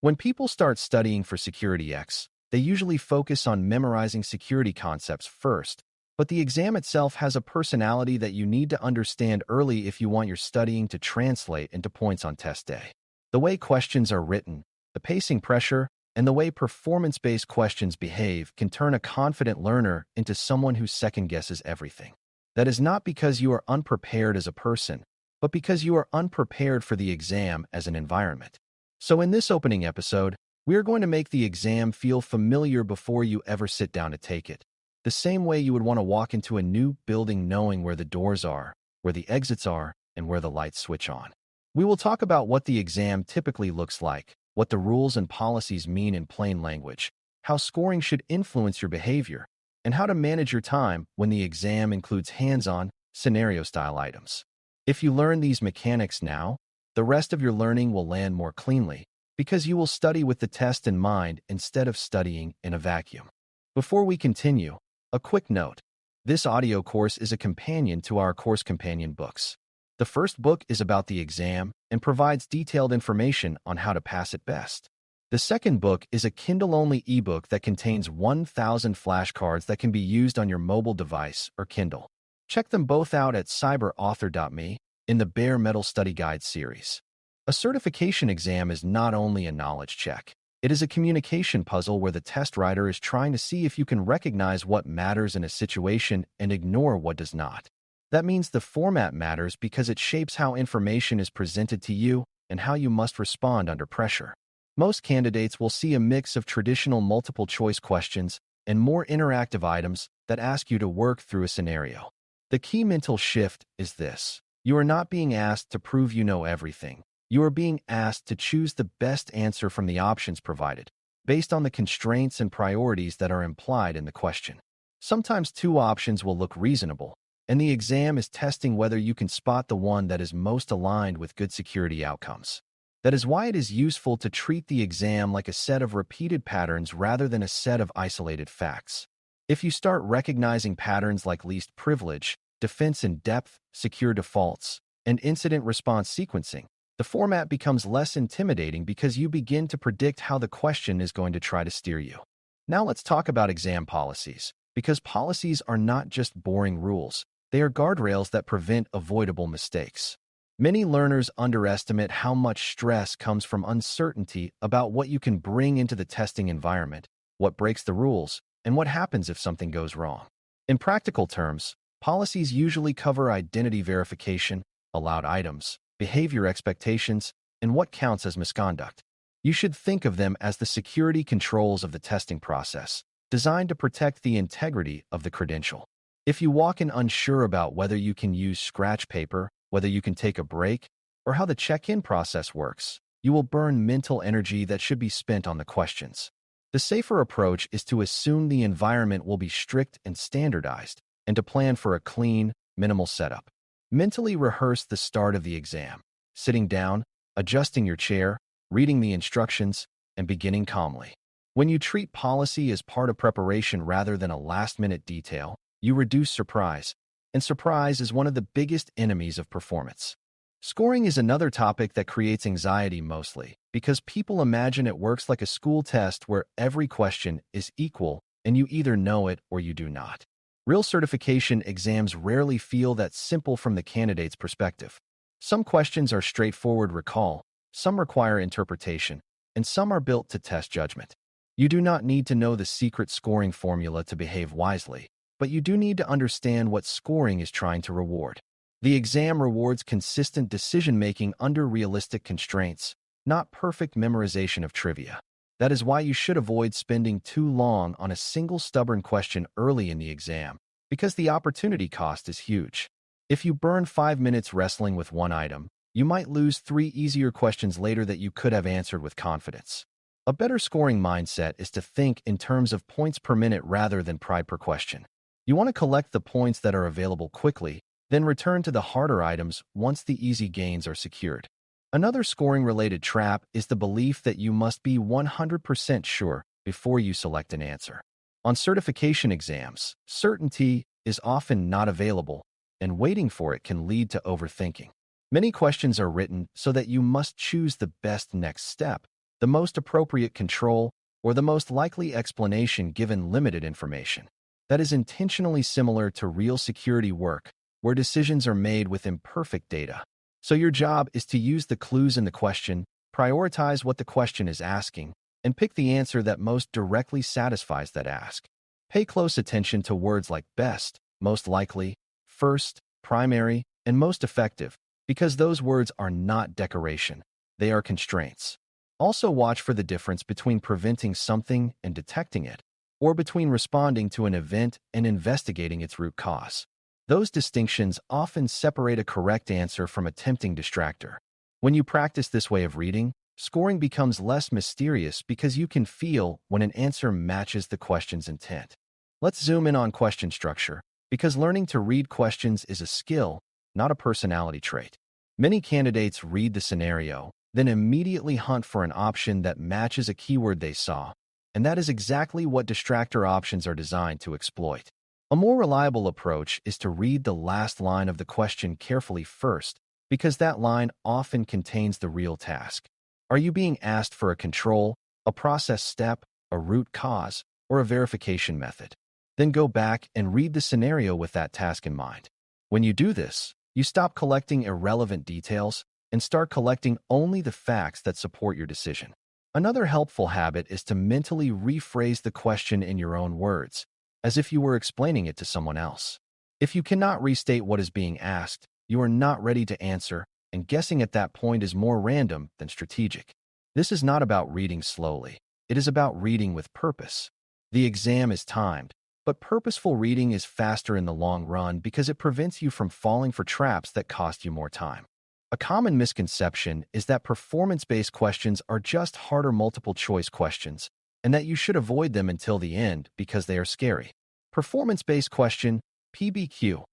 When people start studying for SecurityX, they usually focus on memorizing security concepts first, but the exam itself has a personality that you need to understand early if you want your studying to translate into points on test day. The way questions are written, the pacing pressure, and the way performance-based questions behave can turn a confident learner into someone who second-guesses everything. That is not because you are unprepared as a person, but because you are unprepared for the exam as an environment. So in this opening episode, we are going to make the exam feel familiar before you ever sit down to take it. The same way you would want to walk into a new building knowing where the doors are, where the exits are, and where the lights switch on. We will talk about what the exam typically looks like, what the rules and policies mean in plain language, how scoring should influence your behavior, and how to manage your time when the exam includes hands-on, scenario-style items. If you learn these mechanics now, the rest of your learning will land more cleanly because you will study with the test in mind instead of studying in a vacuum. Before we continue, a quick note. This audio course is a companion to our course companion books. The first book is about the exam and provides detailed information on how to pass it best. The second book is a Kindle-only ebook that contains 1,000 flashcards that can be used on your mobile device or Kindle. Check them both out at cyber.author.me in the Bare Metal Study Guide series. A certification exam is not only a knowledge check. It is a communication puzzle where the test writer is trying to see if you can recognize what matters in a situation and ignore what does not. That means the format matters because it shapes how information is presented to you and how you must respond under pressure. Most candidates will see a mix of traditional multiple-choice questions and more interactive items that ask you to work through a scenario. The key mental shift is this. You are not being asked to prove you know everything. You are being asked to choose the best answer from the options provided, based on the constraints and priorities that are implied in the question. Sometimes two options will look reasonable, and the exam is testing whether you can spot the one that is most aligned with good security outcomes. That is why it is useful to treat the exam like a set of repeated patterns rather than a set of isolated facts. If you start recognizing patterns like least privilege, defense in depth, secure defaults, and incident response sequencing, the format becomes less intimidating because you begin to predict how the question is going to try to steer you. Now let's talk about exam policies, because policies are not just boring rules, they are guardrails that prevent avoidable mistakes. Many learners underestimate how much stress comes from uncertainty about what you can bring into the testing environment, what breaks the rules, and what happens if something goes wrong. In practical terms, policies usually cover identity verification, allowed items, behavior expectations, and what counts as misconduct. You should think of them as the security controls of the testing process, designed to protect the integrity of the credential. If you walk in unsure about whether you can use scratch paper, whether you can take a break, or how the check-in process works, you will burn mental energy that should be spent on the questions. The safer approach is to assume the environment will be strict and standardized, and to plan for a clean, minimal setup. Mentally rehearse the start of the exam, sitting down, adjusting your chair, reading the instructions, and beginning calmly. When you treat policy as part of preparation rather than a last-minute detail, you reduce surprise, and surprise is one of the biggest enemies of performance. Scoring is another topic that creates anxiety mostly because people imagine it works like a school test where every question is equal and you either know it or you do not. Real certification exams rarely feel that simple from the candidate's perspective. Some questions are straightforward recall, some require interpretation, and some are built to test judgment. You do not need to know the secret scoring formula to behave wisely, but you do need to understand what scoring is trying to reward. The exam rewards consistent decision-making under realistic constraints, not perfect memorization of trivia. That is why you should avoid spending too long on a single stubborn question early in the exam, because the opportunity cost is huge. If you burn 5 minutes wrestling with one item, you might lose 3 easier questions later that you could have answered with confidence. A better scoring mindset is to think in terms of points per minute rather than pride per question. You want to collect the points that are available quickly, then return to the harder items once the easy gains are secured. Another scoring-related trap is the belief that you must be 100% sure before you select an answer. On certification exams, certainty is often not available, and waiting for it can lead to overthinking. Many questions are written so that you must choose the best next step, the most appropriate control, or the most likely explanation given limited information. That is intentionally similar to real security work, where decisions are made with imperfect data. So your job is to use the clues in the question, prioritize what the question is asking, and pick the answer that most directly satisfies that ask. Pay close attention to words like best, most likely, first, primary, and most effective, because those words are not decoration. They are constraints. Also watch for the difference between preventing something and detecting it, or between responding to an event and investigating its root cause. Those distinctions often separate a correct answer from a tempting distractor. When you practice this way of reading, scoring becomes less mysterious because you can feel when an answer matches the question's intent. Let's zoom in on question structure, because learning to read questions is a skill, not a personality trait. Many candidates read the scenario, then immediately hunt for an option that matches a keyword they saw, and that is exactly what distractor options are designed to exploit. A more reliable approach is to read the last line of the question carefully first, because that line often contains the real task. Are you being asked for a control, a process step, a root cause, or a verification method? Then go back and read the scenario with that task in mind. When you do this, you stop collecting irrelevant details and start collecting only the facts that support your decision. Another helpful habit is to mentally rephrase the question in your own words, as if you were explaining it to someone else. If you cannot restate what is being asked, you are not ready to answer, and guessing at that point is more random than strategic. This is not about reading slowly. It is about reading with purpose. The exam is timed, but purposeful reading is faster in the long run because it prevents you from falling for traps that cost you more time. A common misconception is that performance-based questions are just harder multiple-choice questions, and that you should avoid them until the end because they are scary. Performance-based question, PBQ,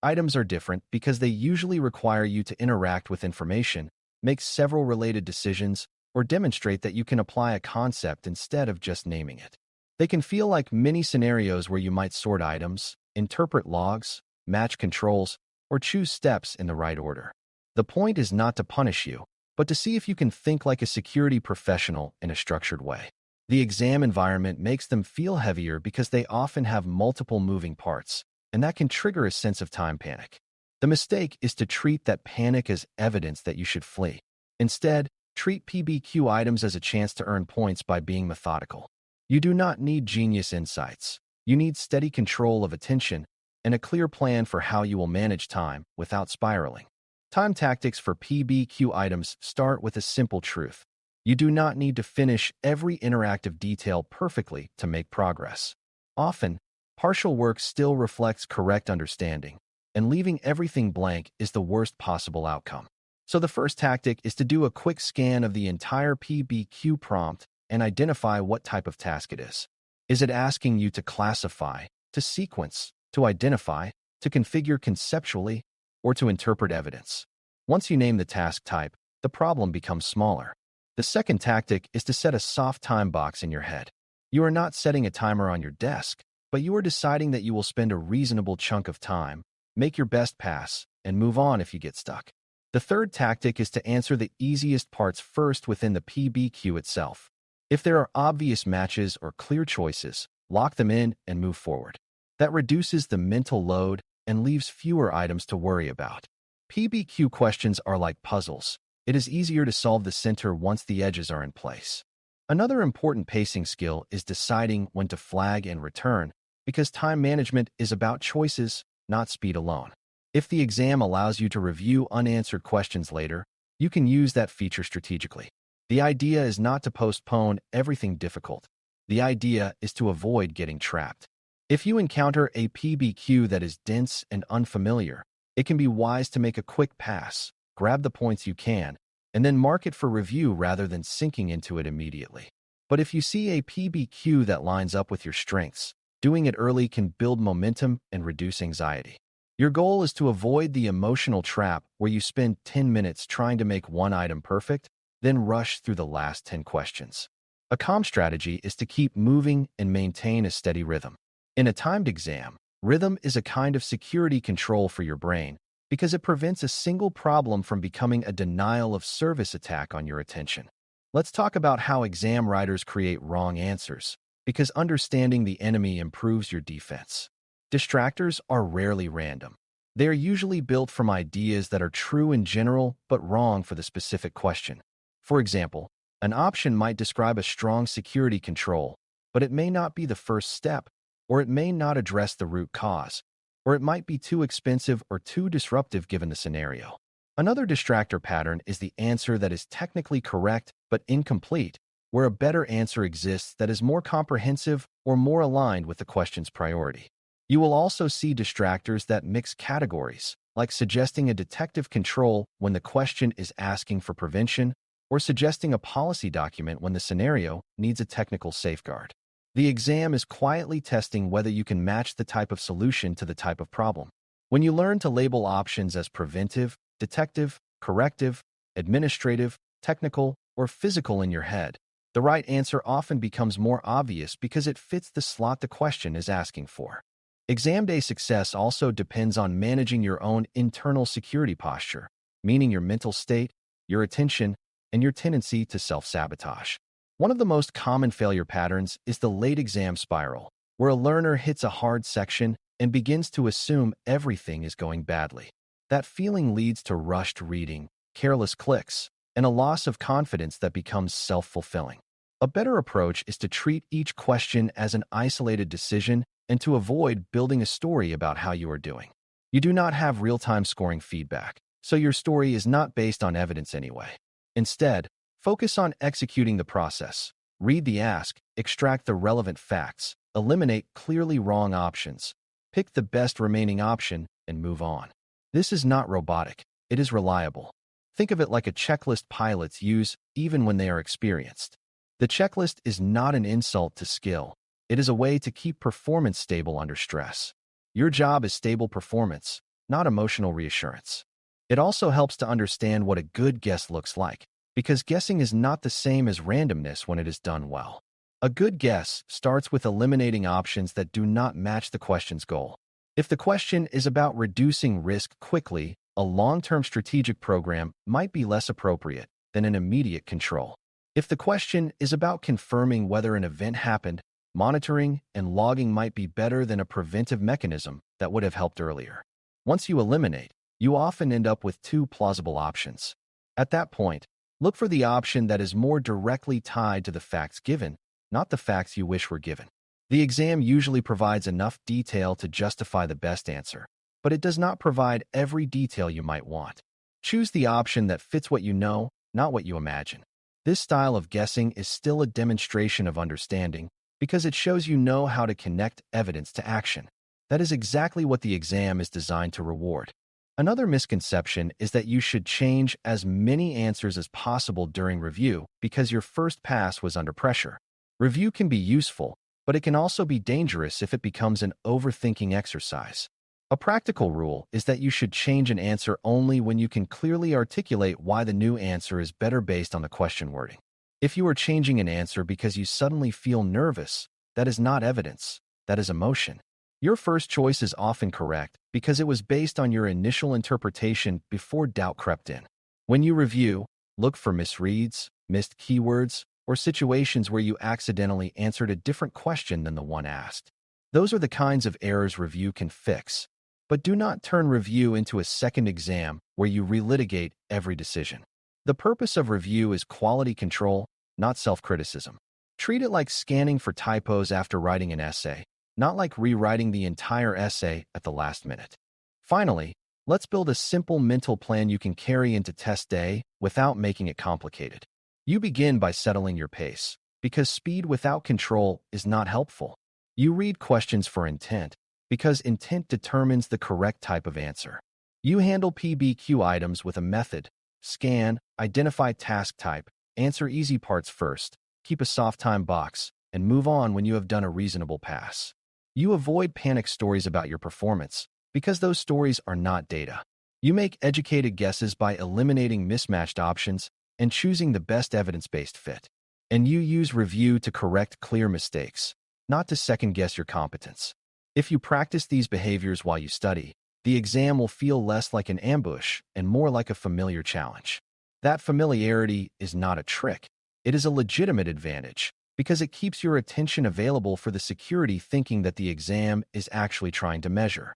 items are different because they usually require you to interact with information, make several related decisions, or demonstrate that you can apply a concept instead of just naming it. They can feel like mini scenarios where you might sort items, interpret logs, match controls, or choose steps in the right order. The point is not to punish you, but to see if you can think like a security professional in a structured way. The exam environment makes them feel heavier because they often have multiple moving parts, and that can trigger a sense of time panic. The mistake is to treat that panic as evidence that you should flee. Instead, treat PBQ items as a chance to earn points by being methodical. You do not need genius insights. You need steady control of attention and a clear plan for how you will manage time without spiraling. Time tactics for PBQ items start with a simple truth. You do not need to finish every interactive detail perfectly to make progress. Often, partial work still reflects correct understanding, and leaving everything blank is the worst possible outcome. So the first tactic is to do a quick scan of the entire PBQ prompt and identify what type of task it is. Is it asking you to classify, to sequence, to identify, to configure conceptually, or to interpret evidence? Once you name the task type, the problem becomes smaller. The second tactic is to set a soft time box in your head. You are not setting a timer on your desk, but you are deciding that you will spend a reasonable chunk of time, make your best pass, and move on if you get stuck. The third tactic is to answer the easiest parts first within the PBQ itself. If there are obvious matches or clear choices, lock them in and move forward. That reduces the mental load and leaves fewer items to worry about. PBQ questions are like puzzles. It is easier to solve the center once the edges are in place. Another important pacing skill is deciding when to flag and return, because time management is about choices, not speed alone. If the exam allows you to review unanswered questions later, you can use that feature strategically. The idea is not to postpone everything difficult. The idea is to avoid getting trapped. If you encounter a PBQ that is dense and unfamiliar, it can be wise to make a quick pass, grab the points you can, and then mark it for review rather than sinking into it immediately. But if you see a PBQ that lines up with your strengths, doing it early can build momentum and reduce anxiety. Your goal is to avoid the emotional trap where you spend 10 minutes trying to make one item perfect, then rush through the last 10 questions. A calm strategy is to keep moving and maintain a steady rhythm. In a timed exam, rhythm is a kind of security control for your brain because it prevents a single problem from becoming a denial of service attack on your attention. Let's talk about how exam writers create wrong answers, because understanding the enemy improves your defense. Distractors are rarely random. They are usually built from ideas that are true in general but wrong for the specific question. For example, an option might describe a strong security control, but it may not be the first step, or it may not address the root cause, or it might be too expensive or too disruptive given the scenario. Another distractor pattern is the answer that is technically correct but incomplete, where a better answer exists that is more comprehensive or more aligned with the question's priority. You will also see distractors that mix categories, like suggesting a detective control when the question is asking for prevention, or suggesting a policy document when the scenario needs a technical safeguard. The exam is quietly testing whether you can match the type of solution to the type of problem. When you learn to label options as preventive, detective, corrective, administrative, technical, or physical in your head, the right answer often becomes more obvious because it fits the slot the question is asking for. Exam day success also depends on managing your own internal security posture, meaning your mental state, your attention, and your tendency to self-sabotage. One of the most common failure patterns is the late exam spiral, where a learner hits a hard section and begins to assume everything is going badly. That feeling leads to rushed reading, careless clicks, and a loss of confidence that becomes self-fulfilling. A better approach is to treat each question as an isolated decision and to avoid building a story about how you are doing. You do not have real-time scoring feedback, so your story is not based on evidence anyway. Instead, focus on executing the process. Read the ask, extract the relevant facts, eliminate clearly wrong options, pick the best remaining option, and move on. This is not robotic, it is reliable. Think of it like a checklist pilots use even when they are experienced. The checklist is not an insult to skill. It is a way to keep performance stable under stress. Your job is stable performance, not emotional reassurance. It also helps to understand what a good guess looks like, because guessing is not the same as randomness when it is done well. A good guess starts with eliminating options that do not match the question's goal. If the question is about reducing risk quickly, a long-term strategic program might be less appropriate than an immediate control. If the question is about confirming whether an event happened, monitoring and logging might be better than a preventive mechanism that would have helped earlier. Once you eliminate, you often end up with two plausible options. At that point, look for the option that is more directly tied to the facts given, not the facts you wish were given. The exam usually provides enough detail to justify the best answer, but it does not provide every detail you might want. Choose the option that fits what you know, not what you imagine. This style of guessing is still a demonstration of understanding because it shows you know how to connect evidence to action. That is exactly what the exam is designed to reward. Another misconception is that you should change as many answers as possible during review because your first pass was under pressure. Review can be useful, but it can also be dangerous if it becomes an overthinking exercise. A practical rule is that you should change an answer only when you can clearly articulate why the new answer is better based on the question wording. If you are changing an answer because you suddenly feel nervous, that is not evidence, that is emotion. Your first choice is often correct because it was based on your initial interpretation before doubt crept in. When you review, look for misreads, missed keywords, or situations where you accidentally answered a different question than the one asked. Those are the kinds of errors review can fix. But do not turn review into a second exam where you relitigate every decision. The purpose of review is quality control, not self-criticism. Treat it like scanning for typos after writing an essay, not like rewriting the entire essay at the last minute. Finally, let's build a simple mental plan you can carry into test day without making it complicated. You begin by settling your pace, because speed without control is not helpful. You read questions for intent, because intent determines the correct type of answer. You handle PBQ items with a method: scan, identify task type, answer easy parts first, keep a soft time box, and move on when you have done a reasonable pass. You avoid panic stories about your performance, because those stories are not data. You make educated guesses by eliminating mismatched options and choosing the best evidence-based fit. And you use review to correct clear mistakes, not to second-guess your competence. If you practice these behaviors while you study, the exam will feel less like an ambush and more like a familiar challenge. That familiarity is not a trick. It is a legitimate advantage because it keeps your attention available for the security thinking that the exam is actually trying to measure.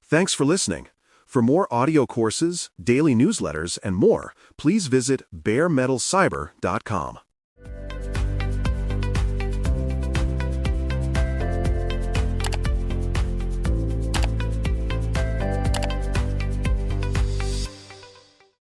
Thanks for listening. For more audio courses, daily newsletters, and more, please visit baremetalcyber.com.